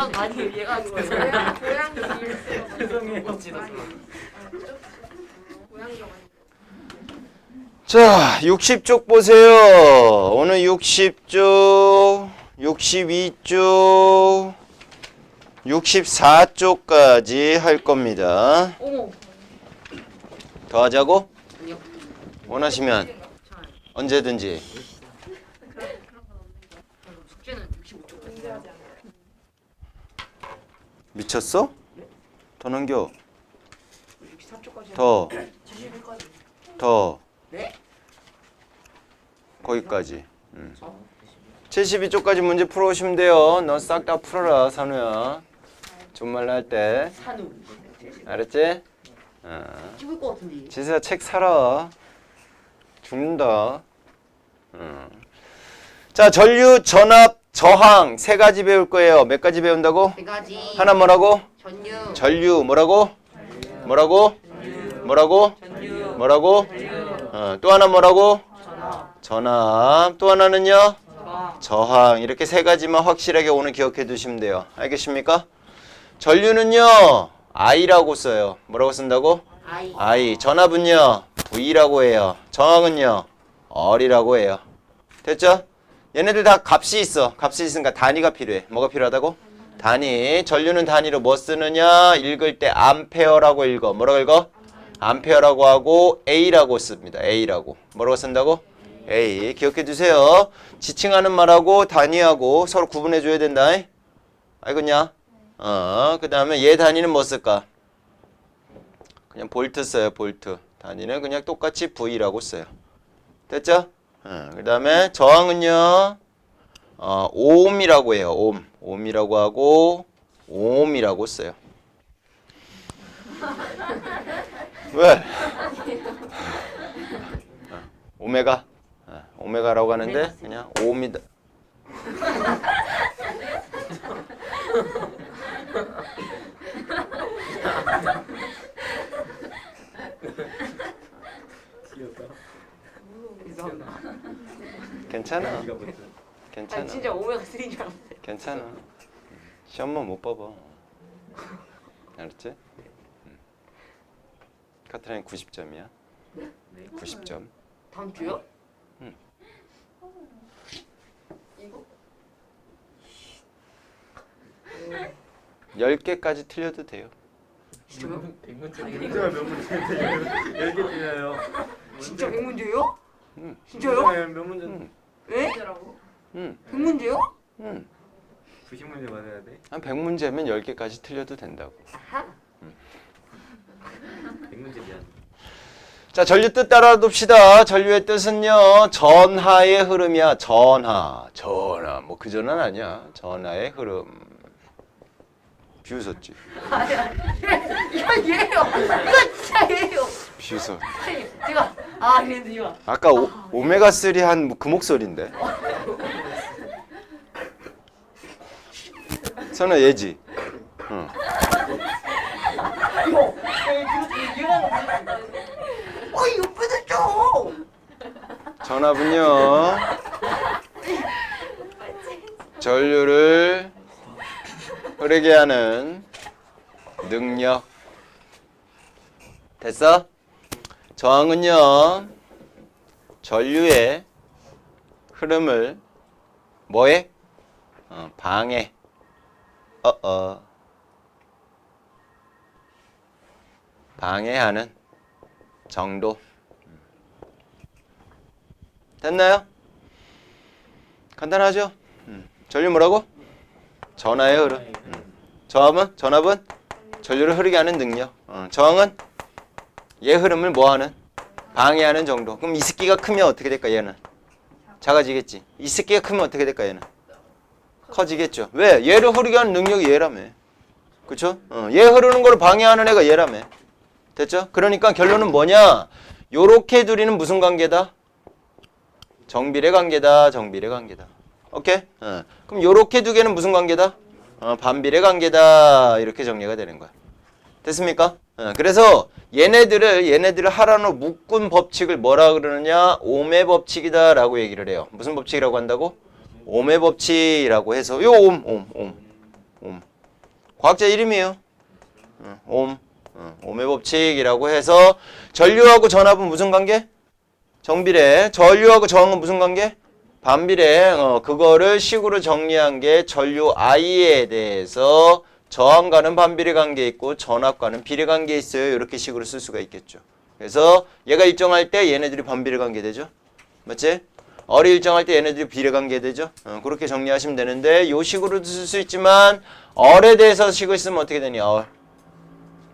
아니 얘가 고양이 죄송해요. 고양이가 많이. 자, 60쪽 보세요. 오늘 60쪽, 62쪽, 64쪽까지 할 겁니다. 어머 더 하자고? 아니요 원하시면 언제든지. 숙제는 65쪽 문제하지 않아요. 미쳤어? 더 넘겨. 64쪽까지 더, 71까지 더. 네? 거기까지. 72쪽까지 문제 풀어오시면 돼요. 너 싹 다 풀어라, 산우야. 존말로 할 때. 산후 알았지? 찍을 것 같은데 지수야, 책 사라. 죽는다. 자, 전류, 전압, 저항 세 가지 배울 거예요. 몇 가지 배운다고? 3가지 하나 뭐라고? 전류 전류 뭐라고? 뭐라고? 뭐라고? 전류 뭐라고? 또 하나 뭐라고? 전압 전압. 또 하나는요? 저항 저항. 이렇게 세 가지만 확실하게 오늘 기억해 두시면 돼요. 알겠습니까? 전류는요, I라고 써요. 뭐라고 쓴다고? I I. 전압은요, V라고 해요. 저항은요, R이라고 해요. 됐죠? 얘네들 다 값이 있어. 값이 있으니까 단위가 필요해. 뭐가 필요하다고? 단위. 전류는 단위로 뭐 쓰느냐? 읽을 때 암페어라고 읽어. 뭐라고 읽어? 암페어라고 하고 A라고 씁니다. A라고. 뭐라고 쓴다고? A. 기억해 두세요. 지칭하는 말하고 단위하고 서로 구분해 줘야 된다. 알겠냐? 그 다음에 얘 단위는 뭐 쓸까? 그냥 볼트 써요. 볼트. 단위는 그냥 똑같이 V라고 써요. 됐죠? 그 다음에 저항은요, 오음이라고 해요. 오음. 오음이라고 하고 오음이라고 써요. 왜? 오메가? 오메가라고 하는데 그냥 오음이다. 이상하다 괜찮아. 괜찮아. 아니 진짜 오메가 3인 줄 알았는데 괜찮아. 시험만 못 봐봐. 알았지? 카트라인 90점이야. 90점. 다음 주요? 이거 10개까지 틀려도 돼요. 진짜요? 100문제 아니, 문제가 몇 문제인데 10개 틀려요. 진짜 100문제요? 응. 진짜요? 몇 문제? 왜? 문제라고? 100문제요? 90문제 맞아야 돼? 한 100문제면 10개까지 틀려도 된다고. 아하 100문제 미안. 자, 전류 뜻 따라 둡시다. 전류의 뜻은요, 전하의 흐름이야. 전하. 뭐 그 전은 아니야. 전하의 흐름. 비웃었지. 이거 얘예요 이거 진짜 얘예요 비웃어. 제가 그랬는데 이거 아까 오메가3 한 그 목소리인데. 선아 얘지? 응. 이거 이거 끊었죠 전압은요, 전류를 흐르게 하는 능력. 됐어? 저항은요, 전류의 흐름을 뭐해? 방해. 방해하는 정도. 됐나요? 간단하죠? 전류 뭐라고? 전하의 흐름. 전압은 전류를 흐르게 하는 능력. 저항은 얘 흐름을 뭐하는? 방해하는 정도. 그럼 이 스키가 크면 어떻게 될까 얘는? 작아지겠지. 이 스키가 크면 어떻게 될까 얘는? 커지겠죠. 왜? 얘를 흐르게 하는 능력이 얘라며. 그쵸? 얘 흐르는 걸 방해하는 애가 얘라며. 됐죠? 그러니까 결론은 뭐냐? 요렇게 둘이는 무슨 관계다? 정비례 관계다. 정비례 관계다. 오케이? 그럼 요렇게 두 개는 무슨 관계다? 반비례 관계다. 이렇게 정리가 되는 거야. 됐습니까? 그래서 얘네들을 하나로 묶은 법칙을 뭐라 그러느냐? 오메 법칙이다 라고 얘기를 해요. 무슨 법칙이라고 한다고? 오메 법칙이라고 해서 요 옴. 과학자 이름이에요. 옴의 법칙이라고 해서 전류하고 전압은 무슨 관계? 정비례. 전류하고 저항은 무슨 관계? 반비례. 그거를 식으로 정리한 게 전류 I에 대해서 저항과는 반비례 관계 있고 전압과는 비례 관계 있어요. 이렇게 식으로 쓸 수가 있겠죠. 그래서 얘가 일정할 때 얘네들이 반비례 관계 되죠. 맞지? 얼이 일정할 때 얘네들이 비례 관계 되죠. 그렇게 정리하시면 되는데 요 식으로도 쓸 수 있지만 얼에 대해서 식을 쓰면 어떻게 되니? 얼.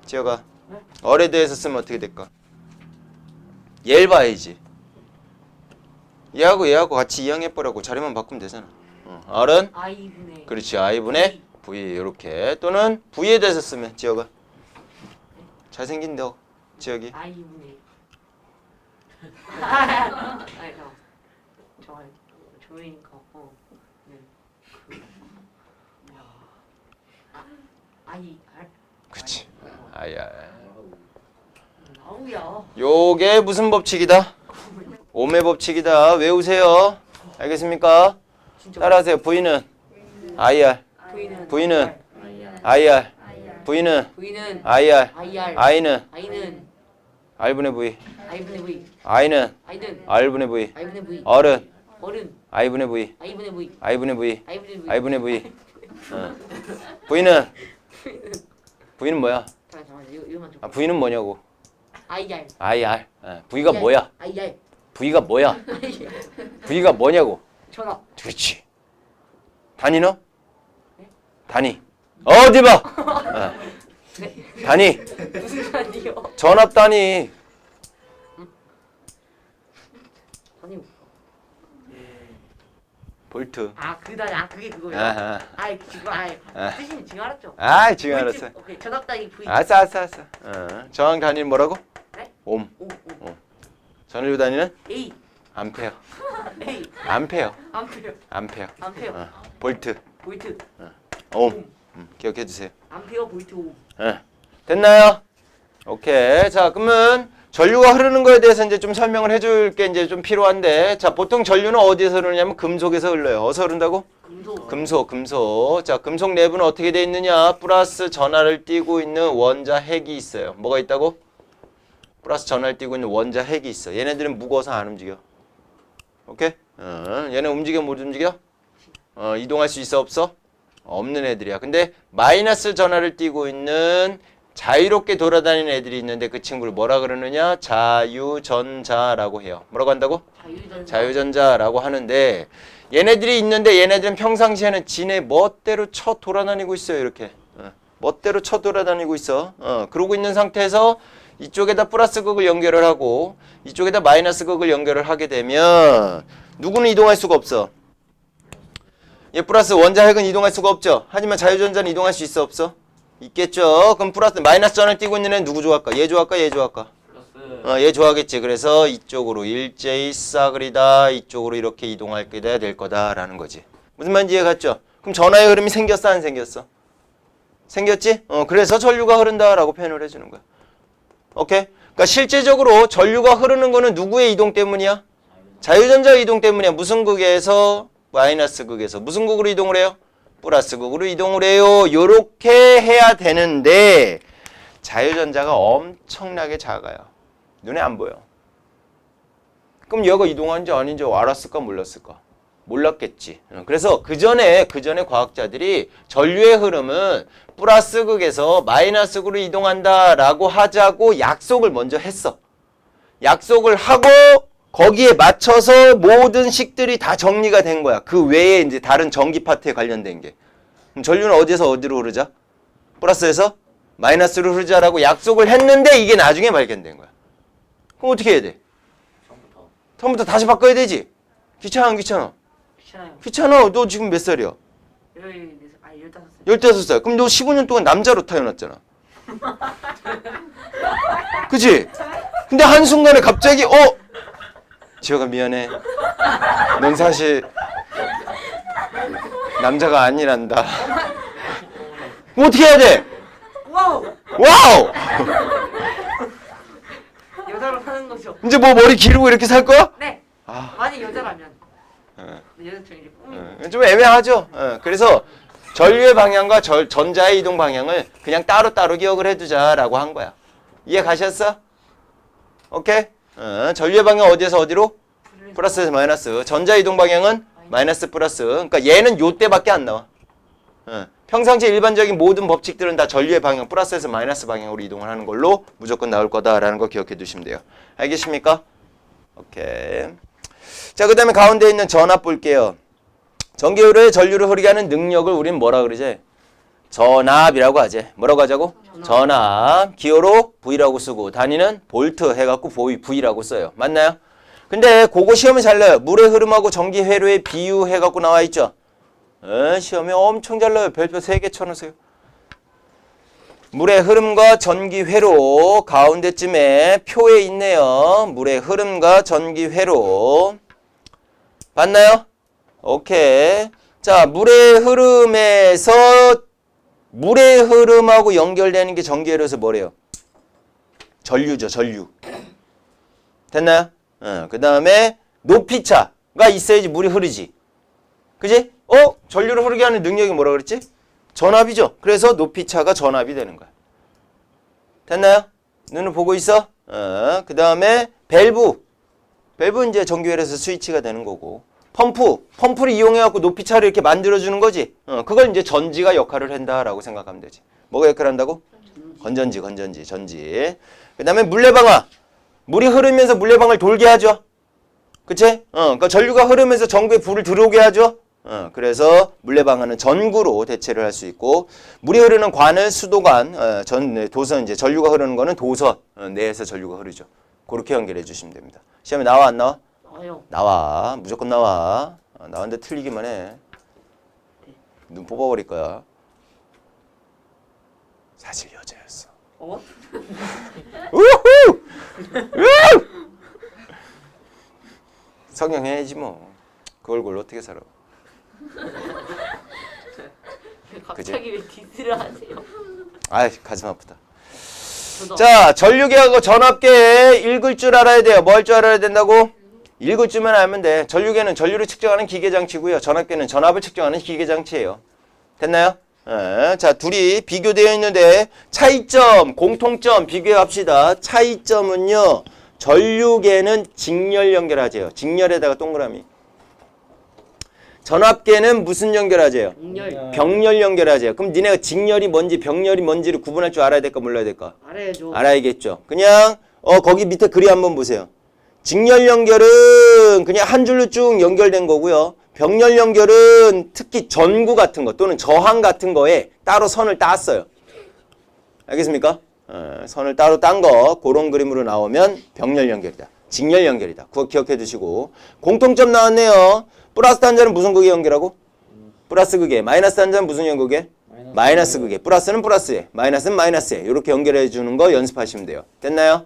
지어가. 얼에 대해서 쓰면 어떻게 될까? 얘를 봐야지. 얘하고 같이 이항해보라고 자리만 바꾸면 되잖아. 얼은 I분의 그렇지. I분의 V 이렇게 또는 V에 대해서 쓰면 지어가. 잘생긴 너 지역이. I분의 아니 저 조이니까 네. I R 그렇지. 아야. 아우야 요게 무슨 법칙이다? 옴의 법칙이다. 외우세요. 알겠습니까? 진짜 따라하세요. V는 IR, V는 IR, V는 V는 IR, IR I는 I는 R분의 V, I분의 V I는 I는 R분의 V, I분의 V R은 어른 I분의 V, I분의 V I분의 V, I분의 V I분의 V. V는 V는 뭐야? 잠깐만 이거만 좀 V는 뭐냐고? IR IR. V가 뭐야? IR V가 뭐야? V가 뭐냐고? 전압 그렇지. 단위 너? 단위. 어디 봐. 단위. 무슨 단위요? 전압 단위. 단위 볼트. 그 단위 그게 그거예요? 아하. 지금 뜻이 지금 알았죠? 지금 알았어. 오케이 전압 단위 V 알았어. 저항 단위는 뭐라고? 네? 옴. 오 전류 단위는 A 암페어. A 암페어. 암페어 볼트. 볼트 옴. 기억해 주세요. 암페어 볼트 오 됐나요? 오케이. 자, 그러면 전류가 흐르는 거에 대해서 이제 좀 설명을 해줄 게 이제 좀 필요한데, 자, 보통 전류는 어디에서 흐르냐면 금속에서 흘러요. 어디서 흐른다고? 금속. 자, 금속 내부는 어떻게 돼 있느냐? 플러스 전하를 띠고 있는 원자 핵이 있어요. 뭐가 있다고? 플러스 전하를 띠고 있는 원자 핵이 있어. 얘네들은 무거워서 안 움직여. 오케이? 얘네 움직여 못 움직여? 이동할 수 있어 없어? 없는 애들이야. 근데 마이너스 전하를 띠고 있는 자유롭게 돌아다니는 애들이 있는데 그 친구를 뭐라 그러느냐? 자유전자라고 해요. 뭐라고 한다고? 자유전자라고 하는데 얘네들이 있는데 얘네들은 평상시에는 지네 멋대로 쳐 돌아다니고 있어요. 이렇게. 멋대로 쳐 돌아다니고 있어. 그러고 있는 상태에서 이쪽에다 플러스 극을 연결을 하고 이쪽에다 마이너스 극을 연결을 하게 되면 누구는 이동할 수가 없어. 얘 플러스 원자 핵은 이동할 수가 없죠. 하지만 자유전자는 이동할 수 있어 없어? 있겠죠. 그럼 플러스 마이너스 전을 띄고 있는 애는 누구 좋아할까? 얘 좋아할까? 얘 좋아할까? 얘 좋아하겠지. 그래서 이쪽으로 일제히 싸그리다 이쪽으로 이렇게 이동하게 될 거다라는 거지. 무슨 말인지 이해 갔죠? 그럼 전하의 흐름이 생겼어 안 생겼어? 생겼지? 그래서 전류가 흐른다라고 표현을 해주는 거야. 오케이? 그러니까 실제적으로 전류가 흐르는 거는 누구의 이동 때문이야? 자유전자의 이동 때문이야. 무슨 극에서? 마이너스 극에서. 무슨 극으로 이동을 해요? 플러스 극으로 이동을 해요. 요렇게 해야 되는데 자유전자가 엄청나게 작아요. 눈에 안 보여. 그럼 얘가 이동하는지 아닌지 알았을까 몰랐을까? 몰랐겠지. 그래서 그 전에 과학자들이 전류의 흐름은 플러스 극에서 마이너스 극으로 이동한다라고 하자고 약속을 먼저 했어. 약속을 하고 거기에 맞춰서 모든 식들이 다 정리가 된 거야. 그 외에 이제 다른 전기 파트에 관련된 게. 그럼 전류는 어디서 어디로 흐르자? 플러스에서 마이너스로 흐르자라고 약속을 했는데 이게 나중에 발견된 거야. 그럼 어떻게 해야 돼? 처음부터 다시 바꿔야 되지? 귀찮아 안 귀찮아? 귀찮아. 너 지금 몇 살이야? 15살 15살. 그럼 너 15년 동안 남자로 태어났잖아. 그치? 근데 한순간에 갑자기 지호가 미안해. 넌 사실 남자가 아니란다. 그럼 어떻게 해야 돼? 와우 와우! 여자로 사는 거죠. 이제 뭐 머리 기르고 이렇게 살 거야? 네. 만약 여자라면 여자처럼 이제 꿈이 좀 애매하죠. 그래서 전류의 방향과 전자의 이동 방향을 그냥 따로따로 기억을 해두자라고 한 거야. 이해 가셨어? 오케이? 전류의 방향 어디에서 어디로? 플러스에서 마이너스. 전자 이동 방향은 마이너스 플러스. 그러니까 얘는 요때밖에 안 나와. 평상시 일반적인 모든 법칙들은 다 전류의 방향 플러스에서 마이너스 방향으로 이동을 하는 걸로 무조건 나올 거다라는 거 기억해 두시면 돼요. 알겠습니까? 오케이. 자, 그 다음에 가운데 있는 전압 볼게요. 전기회로에 전류를 흐르게 하는 능력을 우리는 뭐라 그러지? 전압이라고 하지. 뭐라고 하자고? 전압. 기호로 V라고 쓰고 단위는 볼트 해갖고 V라고 써요. 맞나요? 근데 그거 시험에 잘 나요. 물의 흐름하고 전기회로의 비유 해갖고 나와 있죠. 시험에 엄청 잘 나요. 별표 3개 쳐놓으세요. 물의 흐름과 전기회로 가운데쯤에 표에 있네요. 물의 흐름과 전기회로. 봤나요? 오케이. 자, 물의 흐름하고 연결되는 게 전기회로에서 뭐래요? 전류죠, 전류. 됐나요? 그 다음에 높이차가 있어야지 물이 흐르지. 그지? 전류를 흐르게 하는 능력이 뭐라 그랬지? 전압이죠. 그래서 높이차가 전압이 되는 거야. 됐나요? 눈을 보고 있어? 그 다음에 밸브 이제 전기회로에서 스위치가 되는 거고, 펌프를 이용해갖고 높이차를 이렇게 만들어주는 거지. 그걸 이제 전지가 역할을 한다라고 생각하면 되지. 뭐가 역할을 한다고? 건전지. 그 다음에 물레방아. 물이 흐르면서 물레방아를 돌게 하죠. 그치? 그러니까 전류가 흐르면서 전구에 불을 들어오게 하죠. 그래서 물레방아는 전구로 대체를 할 수 있고, 물이 흐르는 관은 수도관, 도선, 이제 전류가 흐르는 거는 도선 내에서 전류가 흐르죠. 그렇게 연결해 주시면 됩니다. 시험에 나와 안 나와? 나와요. 나와. 무조건 나와. 나왔는데 틀리기만 해. 눈 뽑아버릴 거야. 사실 여자였어. 우후! 성형해야지 뭐. 그 얼굴 어떻게 살아? 갑자기 왜 디스를 하세요? 아이, 가슴 아프다. 저도 자, 전류계하고 전압계 읽을 줄 알아야 돼요. 뭐 할 줄 알아야 된다고? 읽을 줄만 알면 돼. 전류계는 전류를 측정하는 기계장치고요. 전압계는 전압을 측정하는 기계장치예요. 됐나요? 자, 둘이 비교되어 있는데 차이점, 공통점 비교합시다. 차이점은요. 전류계는 직렬 연결하재요. 직렬에다가 동그라미. 전압계는 무슨 연결하재요? 정렬 병렬 연결하재요. 그럼 니네가 직렬이 뭔지 병렬이 뭔지를 구분할 줄 알아야 될까 몰라야 될까? 알아야죠. 알아야겠죠. 그냥 거기 밑에 그림 한번 보세요. 직렬 연결은 그냥 한 줄로 쭉 연결된 거고요. 병렬 연결은 특히 전구 같은 거 또는 저항 같은 거에 따로 선을 땄어요. 알겠습니까? 선을 따로 딴 거 그런 그림으로 나오면 병렬 연결이다. 직렬 연결이다. 그거 기억해 두시고. 공통점 나왔네요. 플러스 단자는 무슨 극에 연결하고? 플러스 극에. 마이너스 단자는 무슨 연극에? 마이너스 극에. 플러스는 플러스에, 마이너스는 마이너스에. 이렇게 연결해 주는 거 연습하시면 돼요. 됐나요?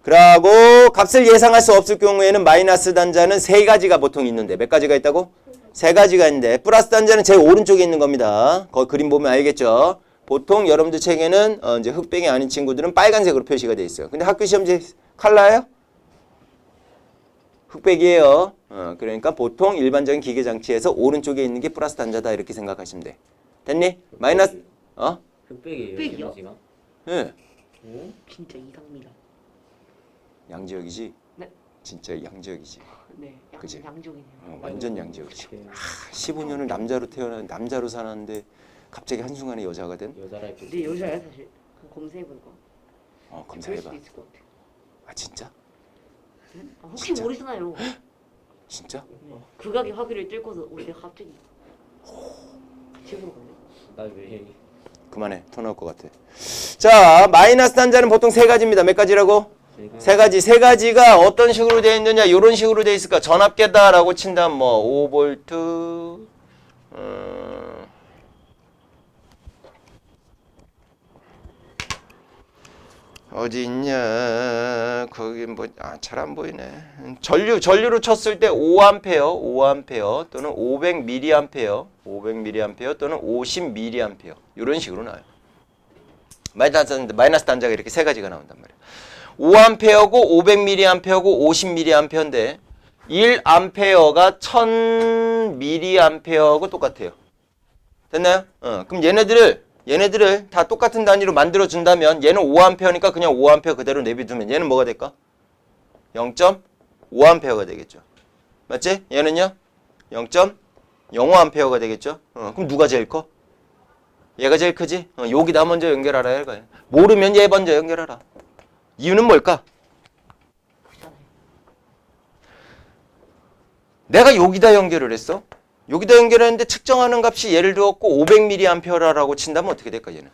그러고 값을 예상할 수 없을 경우에는 마이너스 단자는 3가지가 보통 있는데 몇 가지가 있다고? 3가지가 있는데 플러스 단자는 제일 오른쪽에 있는 겁니다. 거기 그림 보면 알겠죠? 보통 여러분들 책에는 이제 흑백이 아닌 친구들은 빨간색으로 표시가 돼 있어요. 근데 학교 시험지 컬러예요? 흑백이에요. 그러니까 보통 일반적인 기계 장치에서 오른쪽에 있는 게 플러스 단자다 이렇게 생각하시면 돼. 됐니? 마이너스 흑백이에요. 흑백이요? 에너지가? 예. 진짜 이상합니다. 양지역이지. 네. 진짜 양지역이지. 네, 약간 그치? 양쪽이네요. 완전 양지역이지. 15년을 남자로 살았는데 갑자기 한순간에 여자가 된? 여자라 했겠지. 근데 여자야 사실. 검사해볼까? 그럴 검사해봐. 수도 있을 것 같아. 아 진짜? 혹시 진짜? 모르잖아요. 진짜? 네. 극악의 화기를 뚫고서 우리 갑자기 같이 보러 갈래? 나 왜? 그만해. 토 나올 것 같아. 자, 마이너스 단자는 보통 3가지입니다. 몇 가지라고? 3가지. 3가지가 어떤 식으로 되어 있느냐? 이런 식으로 되어 있을까? 전압계다라고 친다면 뭐 5V 어디 있냐? 거기 뭐 잘 안 보이네. 전류로 쳤을 때 5A 또는 500mA, 500mA 또는 50mA 이런 식으로 나와요. 마이너스 단자가 이렇게 3가지가 나온단 말이에요. 5A고 500mA고 50mA인데 1A가 1000mA하고 똑같아요. 됐나요? 그럼 얘네들을 다 똑같은 단위로 만들어 준다면 얘는 5A니까 그냥 5A 그대로 내비두면 얘는 뭐가 될까? 0.5A가 되겠죠. 맞지? 얘는요? 0.05A가 되겠죠. 그럼 누가 제일 커? 얘가 제일 크지? 여기다 먼저 연결하라 이거야. 모르면 얘 먼저 연결하라. 이유는 뭘까? 그렇잖아요. 내가 여기다 연결을 했어. 여기다 연결했는데 측정하는 값이 예를 들었고 500mA라고 친다면 어떻게 될까 얘는?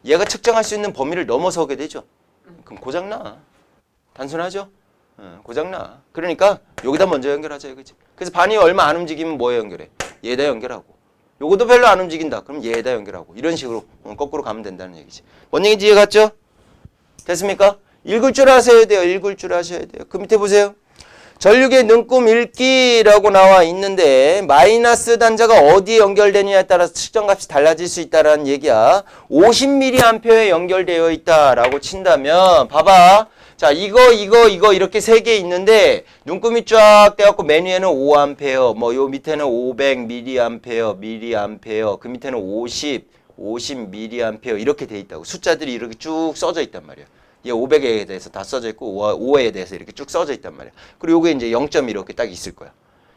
얘가 측정할 수 있는 범위를 넘어서게 되죠. 그럼 고장나. 단순하죠? 고장나. 그러니까 여기다 먼저 연결하자 이거지. 그래서 반이 얼마 안 움직이면 뭐에 연결해? 얘에다 연결하고. 요것도 별로 안 움직인다. 그럼 얘에다 연결하고. 이런 식으로 거꾸로 가면 된다는 얘기지. 뭔 얘기인지 이해 갔죠? 됐습니까? 읽을 줄 아셔야 돼요. 읽을 줄 아셔야 돼요. 그 밑에 보세요. 전류계 능꿈 읽기라고 나와 있는데 마이너스 단자가 어디에 연결되느냐에 따라서 측정값이 달라질 수 있다는 얘기야. 50mA에 연결되어 있다라고 친다면 봐봐. 자, 이거 이렇게 세 개 있는데 눈금이 쫙 떼갖고 맨 위에는 5A, 뭐 요 밑에는 500mA, 그 밑에는 50mA 이렇게 돼 있다고. 숫자들이 이렇게 쭉 써져 있단 말이야. 얘 500에 대해서 다 써져 있고 5에 대해서 이렇게 쭉 써져 있단 말이야. 그리고 요게 이제 0점이 이렇게 딱 있을 거야.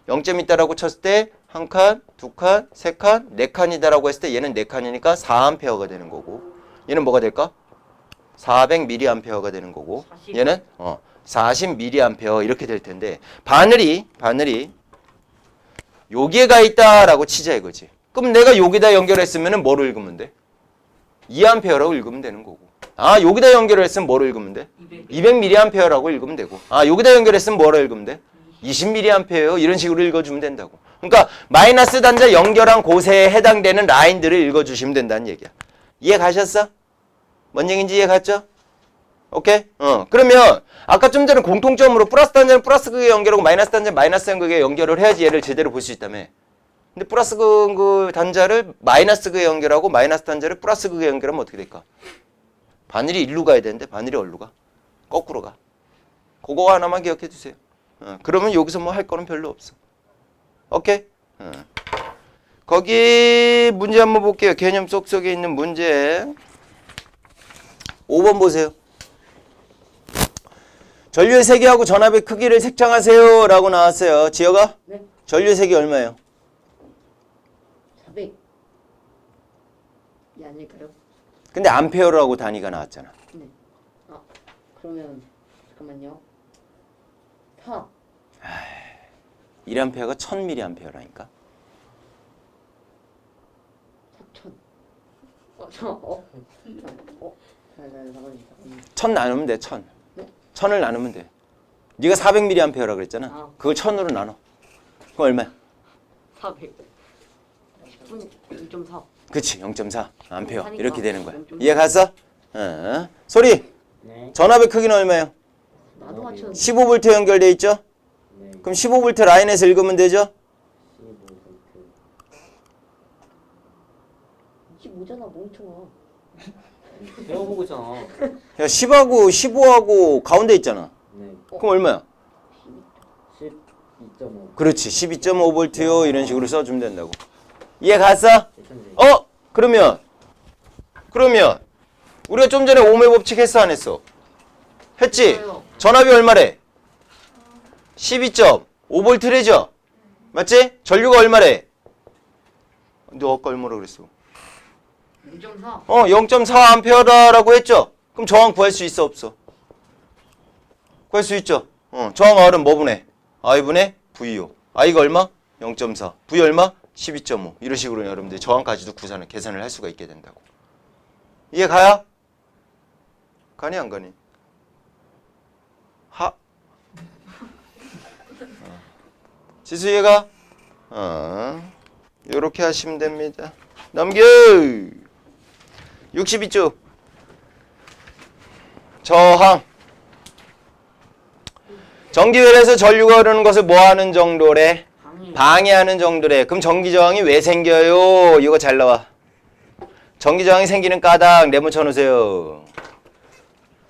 0점 있다라고 쳤을 때 한 칸, 두 칸, 세 칸, 네 칸이다라고 했을 때 얘는 네 칸이니까 4A가 되는 거고. 얘는 뭐가 될까? 400mA가 되는 거고. 40. 얘는 40mA 이렇게 될 텐데 바늘이 여기에 가 있다라고 치자 이거지. 그럼 내가 여기다 연결했으면은 뭐로 읽으면 돼? 2A라고 읽으면 되는 거고. 아, 여기다 연결했으면 뭐로 읽으면 돼? 200mA라고 읽으면 되고. 아, 여기다 연결했으면 뭐로 읽으면 돼? 20mA 이런 식으로 읽어주면 된다고. 그러니까 마이너스 단자 연결한 곳에 해당되는 라인들을 읽어주시면 된다는 얘기야. 이해 가셨어? 뭔 얘기인지 이해 갔죠? 오케이? 그러면 아까 좀 전에 공통점으로 플러스 단자는 플러스 극에 연결하고 마이너스 단자는 마이너스 극에 연결을 해야지 얘를 제대로 볼 수 있다며. 근데 플러스 극 단자를 마이너스 극에 연결하고 마이너스 단자를 플러스 극에 연결하면 어떻게 될까? 바늘이 일로 가야 되는데 바늘이 어디로 가? 거꾸로 가. 그거 하나만 기억해 주세요. 그러면 여기서 뭐 할 거는 별로 없어. 오케이? 거기 문제 한번 볼게요. 개념 속속에 있는 문제. 5번 보세요. 전류의 세기하고 전압의 크기를 색창하세요 라고 나왔어요. 지혁아? 네. 전류의 세기 얼마예요? 400이 아닐까요? 근데 암페어라고 단위가 나왔잖아. 네. 아, 그러면 잠깐만요. 4. 1암페어가 1000mA라니까. 4000. 잠깐만요. 1000 나누면 돼. 1000. 네? 1000을 나누면 돼. 네가 400mA라 그랬잖아. 아. 그걸 1000으로 나눠. 그럼 얼마야? 400. 10분 2.4. 그치. 0.4 암페어. 하니까 이렇게 되는 거야. 0.4. 이해 갔어? 소리. 네. 전압의 크기는 얼마예요? 나도 맞췄는데. 15V 연결돼 있죠? 네. 그럼 15V 라인에서 읽으면 되죠? 25잖아 멍청아. 배워보고 있잖아. 야, 10하고 15하고 가운데 있잖아. 네. 그럼 얼마야? 12.5. 그렇지. 12.5V요. 이런 식으로 써주면 된다고. 이해 갔어? 그러면 우리가 좀 전에 오음의 법칙 했어 안 했어? 했지? 했어요. 전압이 얼마래? 12.5V래죠? 맞지? 전류가 얼마래? 너 아까 얼마라 그랬어? 2.4. 0.4A라고 했죠? 그럼 저항 구할 수 있어 없어? 구할 수 있죠? 저항 R은 뭐분해? I분해 VO. I가 얼마? 0.4. V 얼마? 12.5. 이런 식으로 여러분들 저항까지도 계산을 할 수가 있게 된다고. 이해 가야? 가니 안 가니? 지수 이해가? 요렇게 하시면 됩니다. 넘겨! 62쪽. 저항. 전기회로에서 전류가 흐르는 것을 뭐하는 정도래? 방해하는 정도래. 그럼 전기저항이 왜 생겨요? 이거 잘 나와. 전기저항이 생기는 까닭 네모 쳐놓으세요.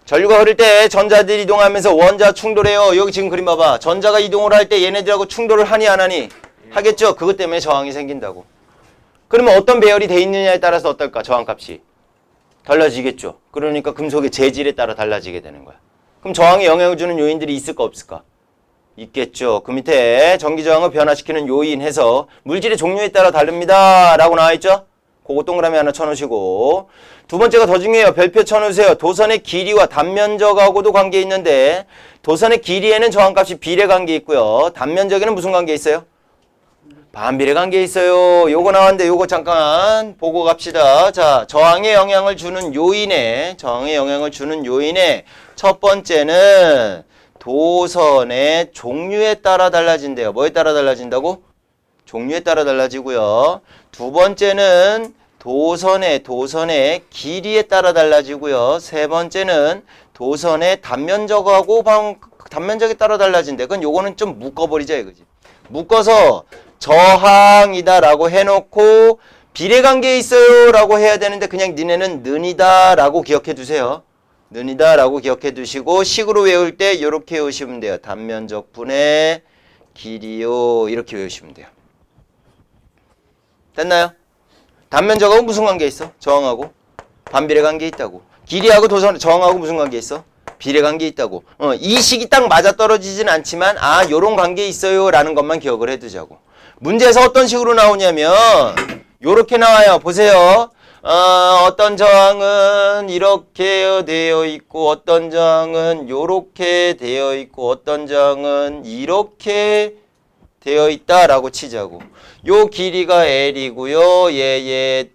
전류가 흐를 때 전자들이 이동하면서 원자 충돌해요. 여기 지금 그림 봐봐. 전자가 이동을 할 때 얘네들하고 충돌을 하니 안 하니? 하겠죠. 그것 때문에 저항이 생긴다고. 그러면 어떤 배열이 돼 있느냐에 따라서 어떨까? 저항값이 달라지겠죠. 그러니까 금속의 재질에 따라 달라지게 되는 거야. 그럼 저항에 영향을 주는 요인들이 있을까 없을까? 있겠죠. 그 밑에 전기저항을 변화시키는 요인 해서 물질의 종류에 따라 다릅니다 라고 나와있죠. 그거 동그라미 하나 쳐놓으시고, 두 번째가 더 중요해요. 별표 쳐놓으세요. 도선의 길이와 단면적하고도 관계 있는데, 도선의 길이에는 저항값이 비례 관계 있고요. 단면적에는 무슨 관계 있어요? 반비례 관계 있어요. 요거 나왔는데 요거 잠깐 보고 갑시다. 자, 저항에 영향을 주는 요인에 첫 번째는 도선의 종류에 따라 달라진대요. 뭐에 따라 달라진다고? 종류에 따라 달라지고요. 두 번째는 도선의 길이에 따라 달라지고요. 세 번째는 도선의 단면적에 따라 달라진대. 그건 요거는 좀 묶어버리자 이거지. 묶어서 저항이다라고 해놓고 비례관계에 있어요 라고 해야 되는데 그냥 니네는 는이다 라고 기억해 두세요. 는이다 라고 기억해 두시고 식으로 외울 때 이렇게 외우시면 돼요. 단면적 분의 길이요 이렇게 외우시면 돼요. 됐나요? 단면적하고 무슨 관계 있어? 저항하고 반비례 관계 있다고. 길이하고 저항하고 무슨 관계 있어? 비례 관계 있다고. 이 식이 딱 맞아떨어지진 않지만 요런 관계 있어요 라는 것만 기억을 해두자고. 문제에서 어떤 식으로 나오냐면 요렇게 나와요. 보세요. 어떤 저항은 이렇게 되어 있고 어떤 저항은 요렇게 되어 있고 어떤 저항은 이렇게 되어 있다라고 치자고. 요 길이가 L이고요. 얘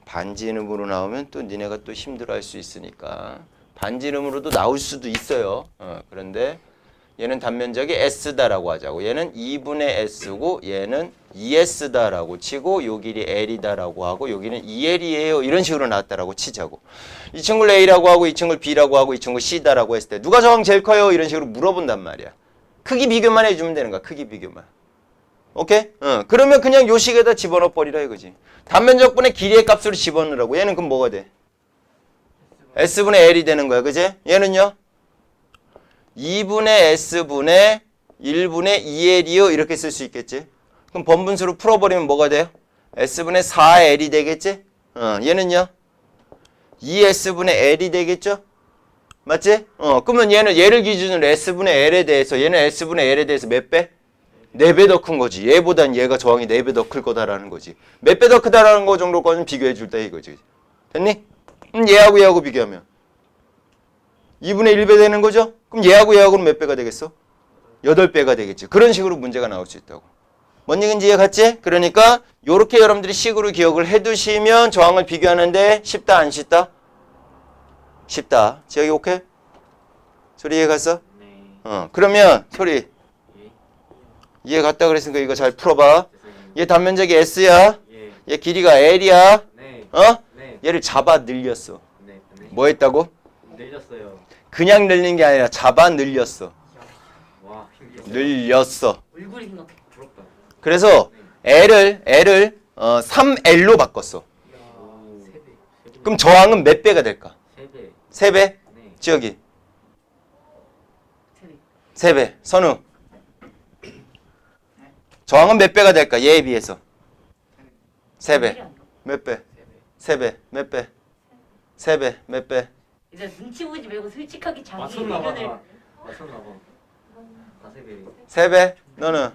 반지름으로 나오면 또 니네가 또 힘들어할 수 있으니까 반지름으로도 나올 수도 있어요. 그런데 얘는 단면적이 S다라고 하자고. 얘는 2분의 S고 얘는 2S다라고 치고 요 길이 L이다라고 하고 여기는 2L이에요. 이런 식으로 나왔다라고 치자고. 이 친구를 A라고 하고 이 친구를 B라고 하고 이 친구를 C다라고 했을 때 누가 저항 제일 커요? 이런 식으로 물어본단 말이야. 크기 비교만 해주면 되는 거야. 크기 비교만. 오케이? 그러면 그냥 요 식에다 집어넣어 버리라 이거지. 단면적분의 길이의 값으로 집어넣으라고. 얘는 그럼 뭐가 돼? S분의 L이 되는 거야. 그지? 얘는요? 2분의 S분의 1분의 2L이요. 이렇게 쓸 수 있겠지? 그럼 번분수로 풀어버리면 뭐가 돼요? S분의 4L이 되겠지? 얘는요? 2S분의 L이 되겠죠? 맞지? 그러면 얘를 기준으로 S분의 L에 대해서 얘는 S분의 L에 대해서 몇 배? 4배 더 큰 거지. 얘보단 얘가 저항이 4배 더 클 거다라는 거지. 몇 배 더 크다라는 거 정도까지는 비교해 줄 때 이거지. 됐니? 얘하고 비교하면 2분의 1배 되는 거죠? 그럼 얘하고는 몇 배가 되겠어? 8배가 되겠지. 그런 식으로 문제가 나올 수 있다고. 뭔 얘기인지 이해 갔지? 그러니까 요렇게 여러분들이 식으로 기억을 해두시면 저항을 비교하는데 쉽다 안 쉽다? 쉽다. 지역이 오케이? 소리 이해 갔어? 네. 그러면 소리 이해 갔다 그랬으니까 이거 잘 풀어봐. 얘 단면적이 S야. 예. 얘 길이가 L이야. 네. 네. 얘를 잡아 늘렸어. 네. 뭐 했다고? 늘렸어요. 그냥 늘린 게 아니라 잡아 늘렸어. 와, 힘들어. 늘렸어. 얼굴이 생각해. 부럽다. 그래서 L을 3L로 바꿨어. 오. 3배. 그럼 저항은 몇 배가 될까? 3배. 3배? 네. 지역이 세배. 3배. 선우. 저항은 몇 배가 될까? 얘에 비해서. 3배. 몇 배? 3배. 몇 배? 3배. 몇 배? 이제 눈치 보지 말고 솔직하게 자기 맞췄나 봐. 의견을. 맞췄나 봐. 다 3배. 3배? 너는?